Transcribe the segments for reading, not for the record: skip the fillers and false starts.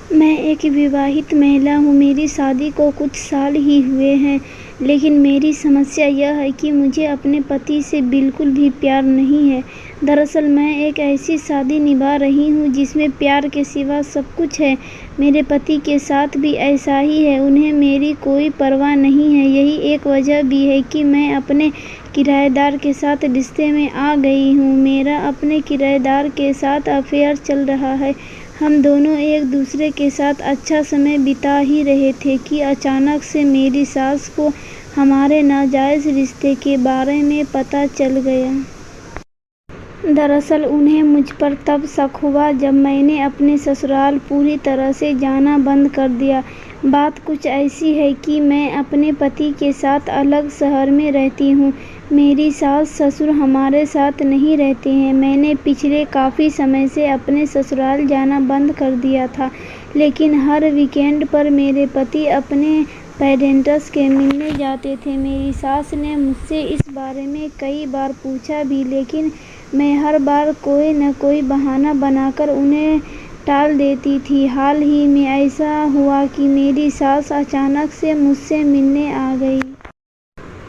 मैं एक विवाहित महिला हूँ। मेरी शादी को कुछ साल ही हुए हैं, लेकिन मेरी समस्या यह है कि मुझे अपने पति से बिल्कुल भी प्यार नहीं है। दरअसल मैं एक ऐसी शादी निभा रही हूँ जिसमें प्यार के सिवा सब कुछ है। मेरे पति के साथ भी ऐसा ही है, उन्हें मेरी कोई परवाह नहीं है। यही एक वजह भी है कि मैं अपने किराएदार के साथ रिश्ते में आ गई हूँ। मेरा अपने किराएदार के साथ अफेयर चल रहा है। हम दोनों एक दूसरे के साथ अच्छा समय बिता ही रहे थे कि अचानक से मेरी सास को हमारे नाजायज़ रिश्ते के बारे में पता चल गया। दरअसल उन्हें मुझ पर तब शक हुआ जब मैंने अपने ससुराल पूरी तरह से जाना बंद कर दिया। बात कुछ ऐसी है कि मैं अपने पति के साथ अलग शहर में रहती हूँ। मेरी सास ससुर हमारे साथ नहीं रहते हैं। मैंने पिछले काफ़ी समय से अपने ससुराल जाना बंद कर दिया था, लेकिन हर वीकेंड पर मेरे पति अपने पेरेंट्स के मिलने जाते थे। मेरी सास ने मुझसे इस बारे में कई बार पूछा भी, लेकिन मैं हर बार कोई न कोई बहाना बनाकर उन्हें टाल देती थी। हाल ही में ऐसा हुआ कि मेरी सास अचानक से मुझसे मिलने आ गई।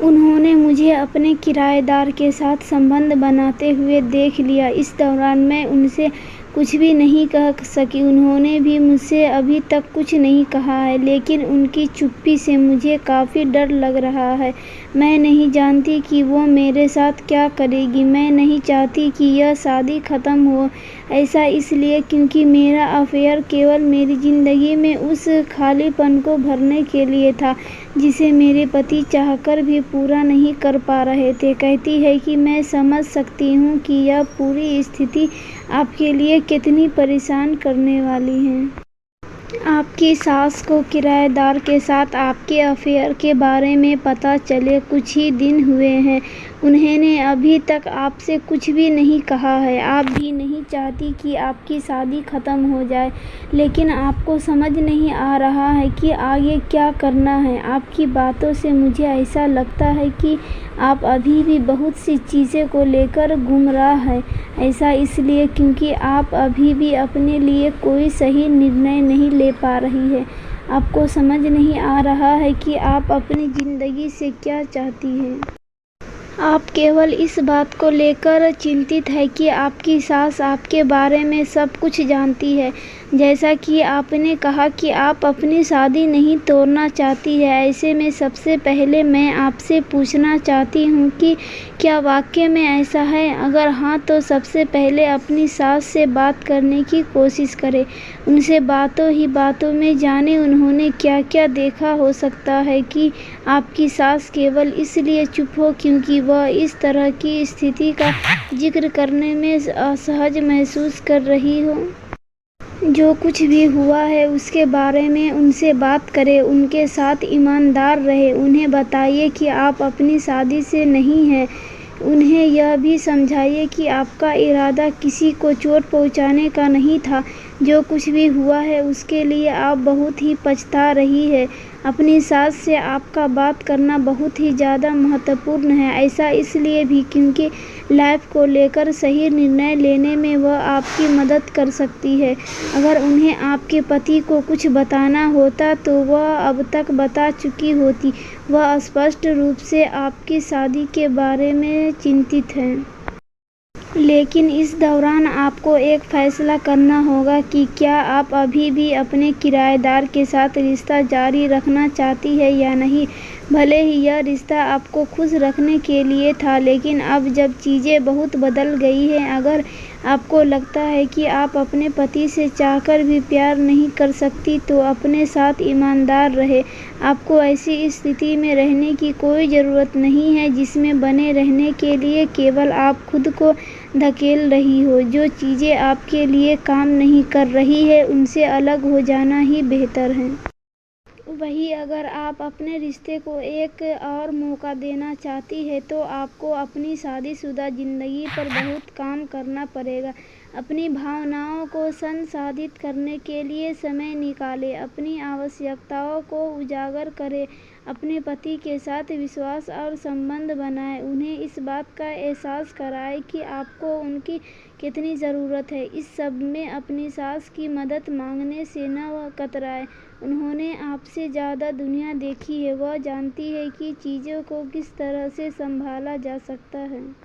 उन्होंने मुझे अपने किराएदार के साथ संबंध बनाते हुए देख लिया। इस दौरान मैं उनसे कुछ भी नहीं कह सकी। उन्होंने भी मुझसे अभी तक कुछ नहीं कहा है, लेकिन उनकी चुप्पी से मुझे काफ़ी डर लग रहा है। मैं नहीं जानती कि वो मेरे साथ क्या करेगी। मैं नहीं चाहती कि यह शादी ख़त्म हो। ऐसा इसलिए क्योंकि मेरा अफेयर केवल मेरी ज़िंदगी में उस खालीपन को भरने के लिए था जिसे मेरे पति चाहकर भी पूरा नहीं कर पा रहे थे। कहती है कि मैं समझ सकती हूँ कि यह पूरी स्थिति आपके लिए कितनी परेशान करने वाली है। आपकी सास को किराएदार के साथ आपके अफेयर के बारे में पता चले कुछ ही दिन हुए हैं। उन्होंने अभी तक आपसे कुछ भी नहीं कहा है। आप भी नहीं चाहती कि आपकी शादी ख़त्म हो जाए, लेकिन आपको समझ नहीं आ रहा है कि आगे क्या करना है। आपकी बातों से मुझे ऐसा लगता है कि आप अभी भी बहुत सी चीज़ों को लेकर गुमराह हैं। ऐसा इसलिए क्योंकि आप अभी भी अपने लिए कोई सही निर्णय नहीं ले पा रही है। आपको समझ नहीं आ रहा है कि आप अपनी ज़िंदगी से क्या चाहती हैं। आप केवल इस बात को लेकर चिंतित है कि आपकी सास आपके बारे में सब कुछ जानती है। जैसा कि आपने कहा कि आप अपनी शादी नहीं तोड़ना चाहती है, ऐसे में सबसे पहले मैं आपसे पूछना चाहती हूँ कि क्या वाकई में ऐसा है? अगर हाँ, तो सबसे पहले अपनी सास से बात करने की कोशिश करें। उनसे बातों ही बातों में जाने उन्होंने क्या क्या देखा। हो सकता है कि आपकी सास केवल इसलिए चुप हो क्योंकि वह इस तरह की स्थिति का जिक्र करने में असहज महसूस कर रही हो। जो कुछ भी हुआ है उसके बारे में उनसे बात करें, उनके साथ ईमानदार रहे। उन्हें बताइए कि आप अपनी शादी से नहीं हैं। उन्हें यह भी समझाइए कि आपका इरादा किसी को चोट पहुंचाने का नहीं था। जो कुछ भी हुआ है उसके लिए आप बहुत ही पछता रही है। अपनी सास से आपका बात करना बहुत ही ज़्यादा महत्वपूर्ण है। ऐसा इसलिए भी क्योंकि लाइफ को लेकर सही निर्णय लेने में वह आपकी मदद कर सकती है। अगर उन्हें आपके पति को कुछ बताना होता तो वह अब तक बता चुकी होती। वह स्पष्ट रूप से आपकी शादी के बारे में चिंतित है। लेकिन इस दौरान आपको एक फैसला करना होगा कि क्या आप अभी भी अपने किराएदार के साथ रिश्ता जारी रखना चाहती है या नहीं। भले ही यह रिश्ता आपको खुश रखने के लिए था, लेकिन अब जब चीज़ें बहुत बदल गई हैं, अगर आपको लगता है कि आप अपने पति से चाहकर भी प्यार नहीं कर सकती, तो अपने साथ ईमानदार रहे। आपको ऐसी स्थिति में रहने की कोई ज़रूरत नहीं है जिसमें बने रहने के लिए केवल आप खुद को धकेल रही हो। जो चीज़ें आपके लिए काम नहीं कर रही है उनसे अलग हो जाना ही बेहतर है। वहीं अगर आप अपने रिश्ते को एक और मौका देना चाहती है तो आपको अपनी शादीशुदा ज़िंदगी पर बहुत काम करना पड़ेगा। अपनी भावनाओं को संसाधित करने के लिए समय निकालें, अपनी आवश्यकताओं को उजागर करें, अपने पति के साथ विश्वास और संबंध बनाएं, उन्हें इस बात का एहसास कराएं कि आपको उनकी कितनी ज़रूरत है। इस सब में अपनी सास की मदद मांगने से न कतराएं। उन्होंने आपसे ज़्यादा दुनिया देखी है, वह जानती है कि चीज़ों को किस तरह से संभाला जा सकता है।